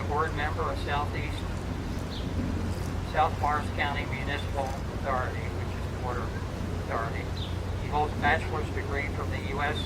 board member of South Morris County Municipal Authority, which is the Water Authority. He holds a bachelor's degree from the U.S.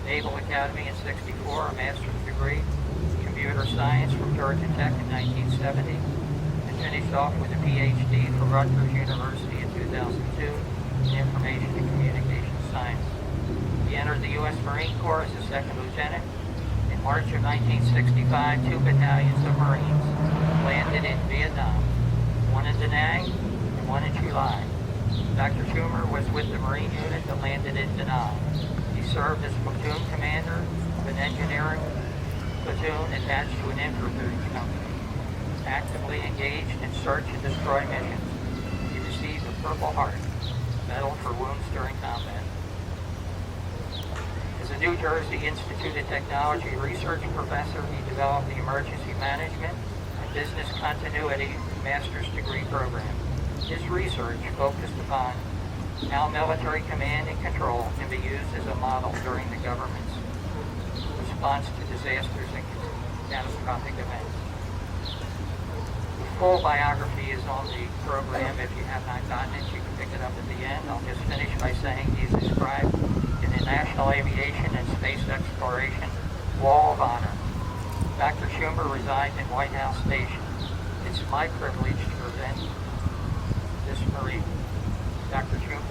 Naval Academy in '64, a master's degree in computer science from Georgia Tech in 1970, and finished off with a PhD from Rutgers University in 2002 in information and communication science. He entered the U.S. Marine Corps as a second lieutenant. In March of 1965, 2 battalions of Marines landed in Vietnam, one in Da Nang and one in Chulai. Dr. Chumer was with the Marine unit that landed in Da Nang. He served as platoon commander of an engineering platoon attached to an infantry company, actively engaged in search and destroy missions. He received a Purple Heart Medal for wounds during combat. As a New Jersey Institute of Technology research professor, he developed the Emergency Management and Business Continuity Master's Degree Program. His research focused upon how military command and control can be used as a model during the government's response to disasters and catastrophic events. The full biography is on the program. If you have not gotten it, you can pick it up at the end. I'll just finish by saying he's described in the National Aviation and Space Exploration Wall of Honor. Dr. Chumer resides in White House Station. It's my privilege to present this Marine. Dr. Chumer.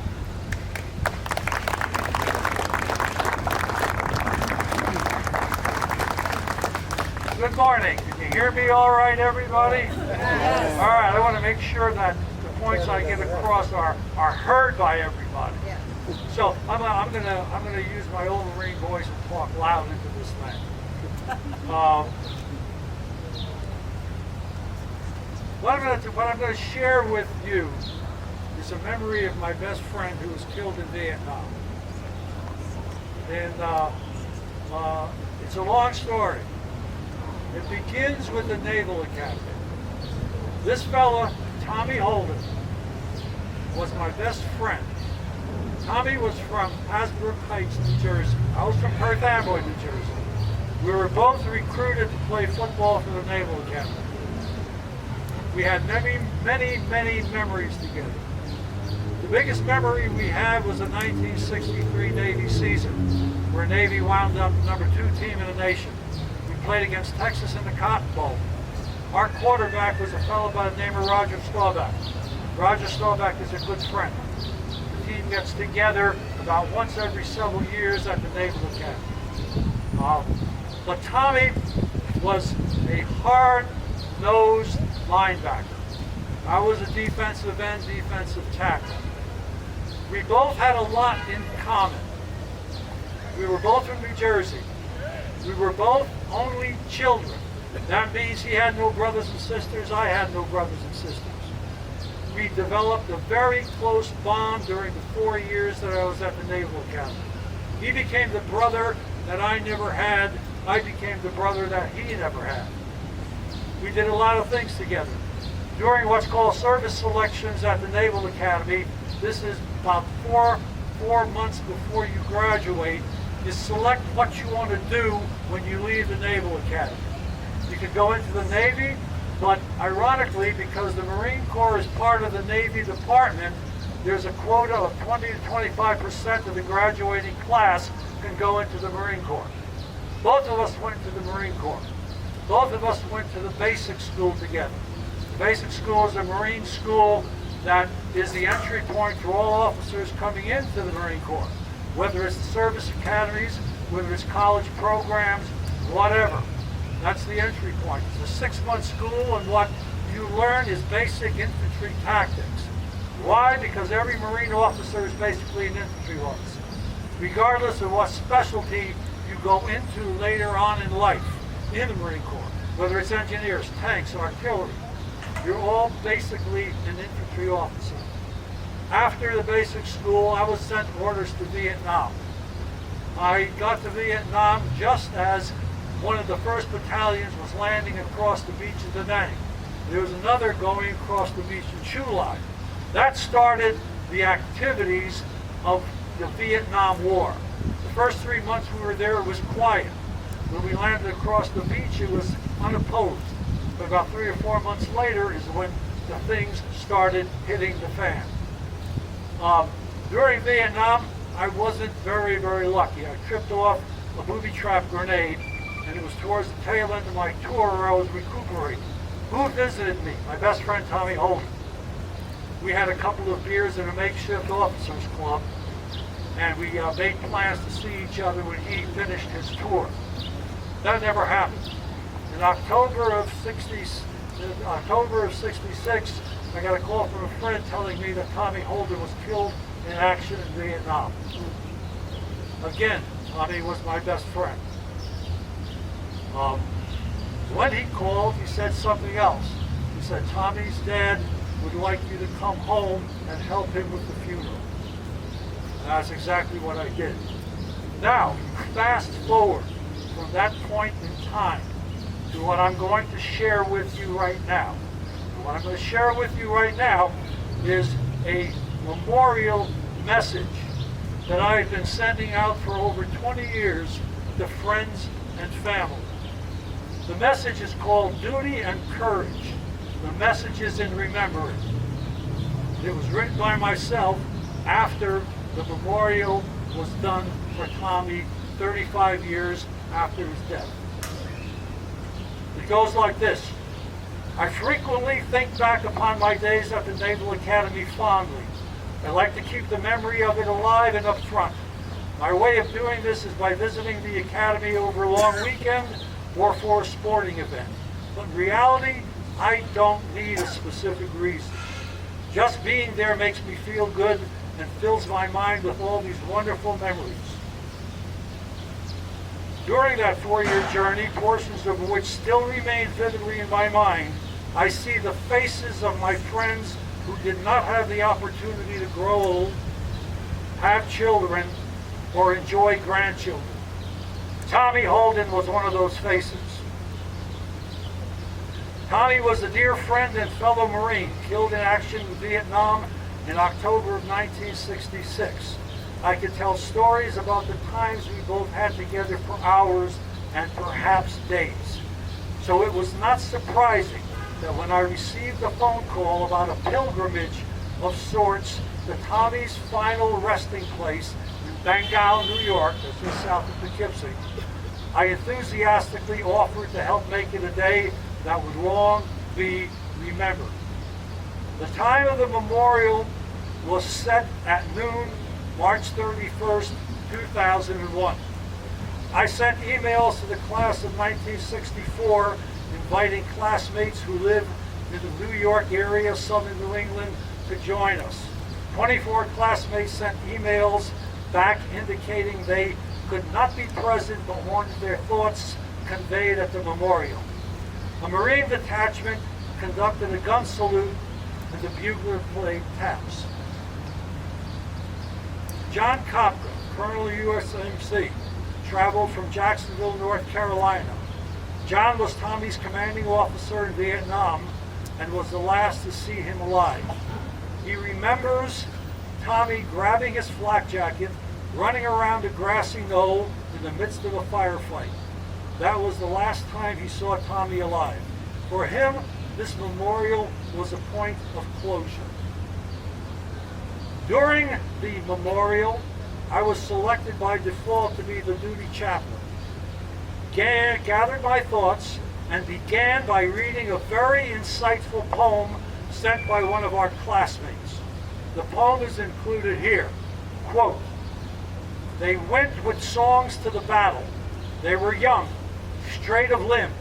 Good morning. Can you hear me all right, everybody? Yes. All right, I want to make sure that the points I get across are heard by everybody. Yes. So I'm gonna use my old Marine voice and talk loud into this thing. What I'm going to share with you is a memory of my best friend who was killed in Vietnam. And it's a long story. It begins with the Naval Academy. This fella, Tommy Holden, was my best friend. Tommy was from Hasbrook Heights, New Jersey. I was from Perth Amboy, New Jersey. We were both recruited to play football for the Naval Academy. We had many, many, many memories together. The biggest memory we had was the 1963 Navy season, where Navy wound up the #2 team in the nation. We played against Texas in the Cotton Bowl. Our quarterback was a fellow by the name of Roger Staubach. Roger Staubach is a good friend. The team gets together about once every several years at the Naval Academy. But Tommy was a hard-nosed linebacker. I was a defensive end, defensive tackle. We both had a lot in common. We were both from New Jersey. We were both only children. That means he had no brothers and sisters, I had no brothers and sisters. We developed a very close bond during the 4 years that I was at the Naval Academy. He became the brother that I never had. I became the brother that he never had. We did a lot of things together. During what's called service selections at the Naval Academy, this is about four months before you graduate, you select what you want to do when you leave the Naval Academy. You could go into the Navy, but ironically, because the Marine Corps is part of the Navy Department, there's a quota of 20 to 25% of the graduating class can go into the Marine Corps. Both of us went to the Marine Corps. Both of us went to the basic school together. The basic school is a Marine school that is the entry point for all officers coming into the Marine Corps, whether it's the service academies, whether it's college programs, whatever. That's the entry point. It's a 6-month school, and what you learn is basic infantry tactics. Why? Because every Marine officer is basically an infantry officer, regardless of what specialty you go into later on in life in the Marine Corps, whether it's engineers, tanks, artillery. You're all basically an infantry officer. After the basic school, I was sent orders to Vietnam. I got to Vietnam just as one of the first battalions was landing across the beach of Da Nang. There was another going across the beach in Chulai. That started the activities of the Vietnam War. The first 3 months we were there, it was quiet. When we landed across the beach, it was unopposed. But about 3 or 4 months later is when the things started hitting the fan. During Vietnam, I wasn't very, very lucky. I tripped off a booby-trap grenade, and it was towards the tail end of my tour where I was recuperating. Who visited me? My best friend, Tommy Holden. We had a couple of beers in a makeshift officers club, and we made plans to see each other when he finished his tour. That never happened. In October of '66, I got a call from a friend telling me that Tommy Holden was killed in action in Vietnam. Again, Tommy was my best friend. When he called, he said something else. He said, Tommy's dad would like you to come home and help him with the funeral. And that's exactly what I did. Now, fast forward from that point in time to what I'm going to share with you right now. And what I'm going to share with you right now is a memorial message that I've been sending out for over 20 years to friends and family. The message is called Duty and Courage. The message is in remembering. It was written by myself after the memorial was done for Tommy 35 years after his death. It goes like this. I frequently think back upon my days at the Naval Academy fondly. I like to keep the memory of it alive and up front. My way of doing this is by visiting the Academy over a long weekend or for a sporting event. But in reality, I don't need a specific reason. Just being there makes me feel good and fills my mind with all these wonderful memories. During that 4-year journey, portions of which still remain vividly in my mind, I see the faces of my friends who did not have the opportunity to grow old, have children, or enjoy grandchildren. Tommy Holden was one of those faces. Tommy was a dear friend and fellow Marine, killed in action in Vietnam in October of 1966. I could tell stories about the times we both had together for hours and perhaps days. So it was not surprising that when I received a phone call about a pilgrimage of sorts to Tommy's final resting place in Bengal, New York, that's just south of Poughkeepsie, I enthusiastically offered to help make it a day that would long be remembered. The time of the memorial was set at noon, March 31st, 2001. I sent emails to the class of 1964 inviting classmates who live in the New York area, southern New England, to join us. 24 classmates sent emails back indicating they could not be present but wanted their thoughts conveyed at the memorial. A Marine detachment conducted a gun salute and the bugler played taps. John Kopka, Colonel USMC, traveled from Jacksonville, North Carolina. John was Tommy's commanding officer in Vietnam and was the last to see him alive. He remembers Tommy grabbing his flak jacket, running around a grassy knoll in the midst of a firefight. That was the last time he saw Tommy alive. For him, this memorial was a point of closure. During the memorial, I was selected by default to be the duty chaplain. Gathered my thoughts and began by reading a very insightful poem sent by one of our classmates. The poem is included here. Quote, "They went with songs to the battle. They were young, straight of limb,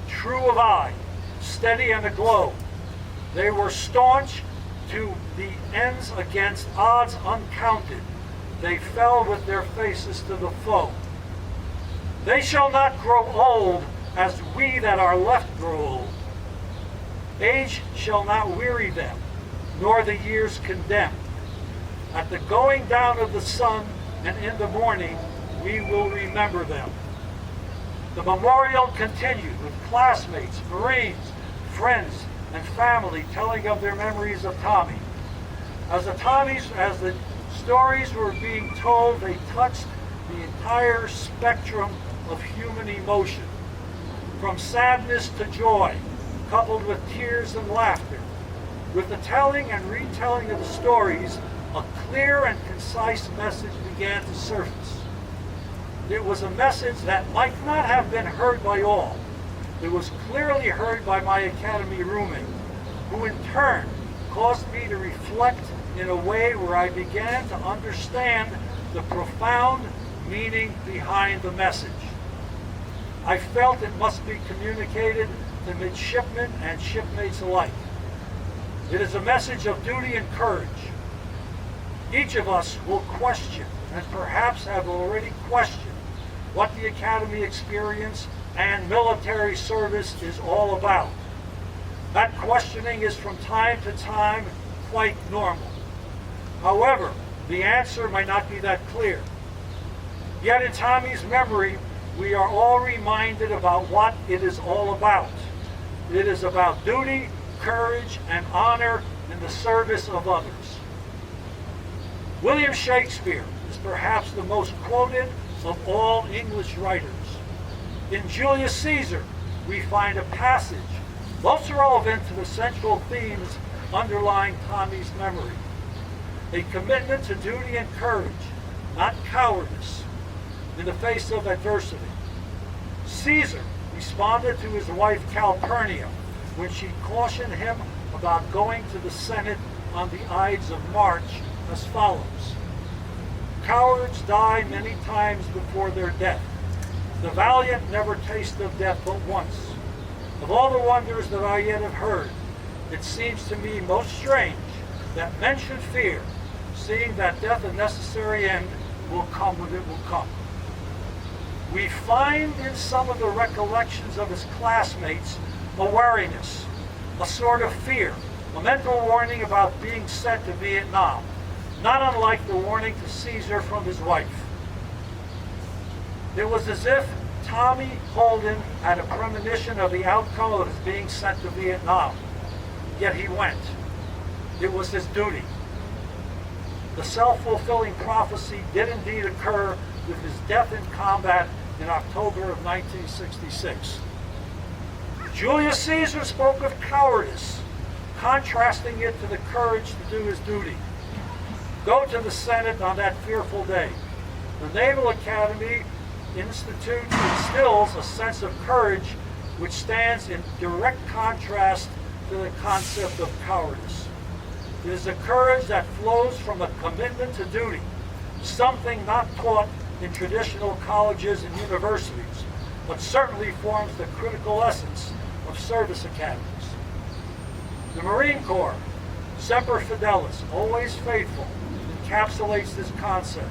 true of eye, steady and aglow. They were staunch to the ends against odds uncounted. They fell with their faces to the foe. They shall not grow old as we that are left grow old. Age shall not weary them, nor the years condemn. At the going down of the sun and in the morning, we will remember them." The memorial continued with classmates, Marines, friends, and family telling of their memories of Tommy. As the stories were being told, they touched the entire spectrum of human emotion, from sadness to joy, coupled with tears and laughter. With the telling and retelling of the stories, a clear and concise message began to surface. It was a message that might not have been heard by all. It was clearly heard by my academy roommate, who in turn caused me to reflect in a way where I began to understand the profound meaning behind the message. I felt it must be communicated to midshipmen and shipmates alike. It is a message of duty and courage. Each of us will question, and perhaps have already questioned, what the academy experience and military service is all about. That questioning is from time to time quite normal. However, the answer might not be that clear. Yet in Tommy's memory, we are all reminded about what it is all about. It is about duty, courage, and honor in the service of others. William Shakespeare is perhaps the most quoted of all English writers. In Julius Caesar, we find a passage most relevant to the central themes underlying Tommy's memory. A commitment to duty and courage, not cowardice, in the face of adversity. Caesar responded to his wife Calpurnia when she cautioned him about going to the Senate on the Ides of March as follows: "Cowards die many times before their death. The valiant never taste of death but once. Of all the wonders that I yet have heard, it seems to me most strange that men should fear, seeing that death a necessary end will come when it will come." We find in some of the recollections of his classmates a wariness, a sort of fear, a mental warning about being sent to Vietnam, not unlike the warning to Caesar from his wife. It was as if Tommy Holden had a premonition of the outcome of his being sent to Vietnam, yet he went. It was his duty. The self-fulfilling prophecy did indeed occur with his death in combat in October of 1966. Julius Caesar spoke of cowardice, contrasting it to the courage to do his duty. Go to the Senate on that fearful day. The Naval Academy instills a sense of courage which stands in direct contrast to the concept of cowardice. It is a courage that flows from a commitment to duty, something not taught in traditional colleges and universities, but certainly forms the critical essence of service academies. The Marine Corps, Semper Fidelis, always faithful, encapsulates this concept.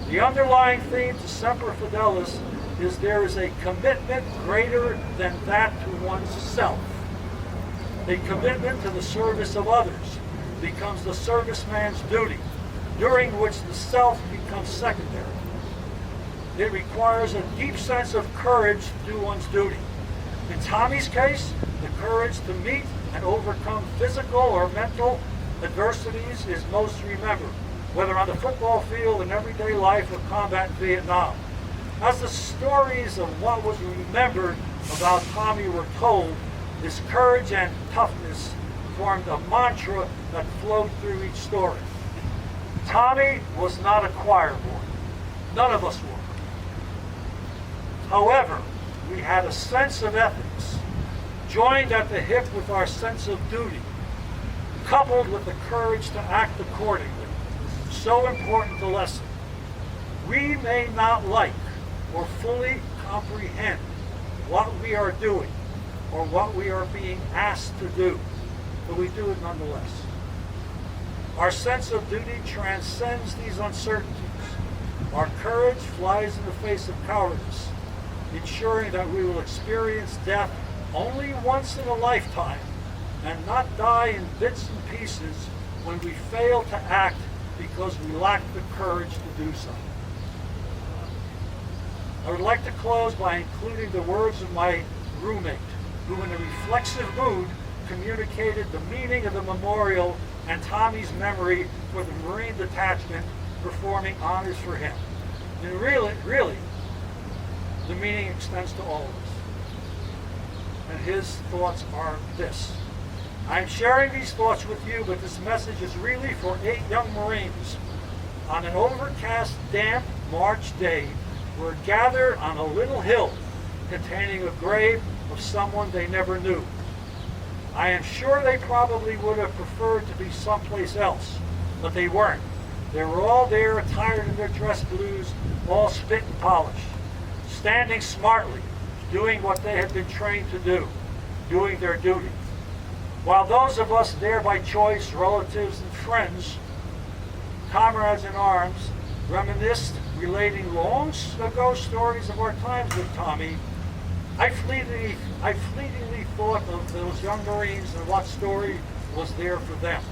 The underlying theme to Semper Fidelis is there is a commitment greater than that to one's self. A commitment to the service of others becomes the serviceman's duty, during which the self becomes secondary. It requires a deep sense of courage to do one's duty. In Tommy's case, the courage to meet and overcome physical or mental adversities is most remembered, whether on the football field, in everyday life, or combat in Vietnam. As the stories of what was remembered about Tommy were told, his courage and toughness formed a mantra that flowed through each story. Tommy was not a choir boy. None of us were. However, we had a sense of ethics, joined at the hip with our sense of duty, coupled with the courage to act accordingly. So important a lesson. We may not like or fully comprehend what we are doing or what we are being asked to do, but we do it nonetheless. Our sense of duty transcends these uncertainties. Our courage flies in the face of cowardice, ensuring that we will experience death only once in a lifetime and not die in bits and pieces when we fail to act because we lack the courage to do so. I would like to close by including the words of my roommate, who in a reflexive mood communicated the meaning of the memorial and Tommy's memory for the Marine Detachment performing honors for him. And really, the meaning extends to all of us. and his thoughts are this. I'm sharing these thoughts with you, but this message is really for 8 young Marines. On an overcast, damp March day, were gathered on a little hill containing a grave of someone they never knew. I am sure they probably would have preferred to be someplace else, but they weren't. They were all there, attired in their dress blues, all spit and polished, standing smartly, doing what they had been trained to do, doing their duty. While those of us there by choice, relatives and friends, comrades in arms, reminisced, relating long ago stories of our times with Tommy, I fleetingly thought of those young Marines and what story was there for them.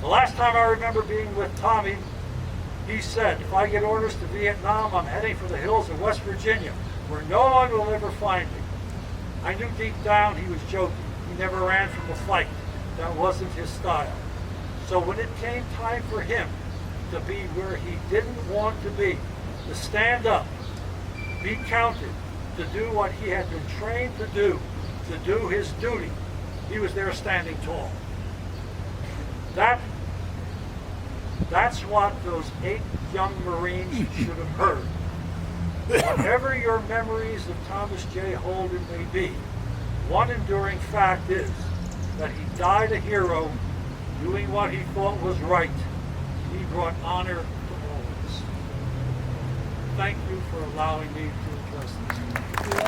The last time I remember being with Tommy, he said, if I get orders to Vietnam, I'm heading for the hills of West Virginia, where no one will ever find me. I knew deep down he was joking. He never ran from a fight. That wasn't his style. So when it came time for him to be where he didn't want to be, to stand up, be counted, to do what he had been trained to do his duty, he was there standing tall. That's what those 8 young Marines should have heard. Whatever your memories of Thomas J. Holden may be, one enduring fact is that he died a hero doing what he thought was right. He brought honor to all of us. Thank you for allowing me to address this.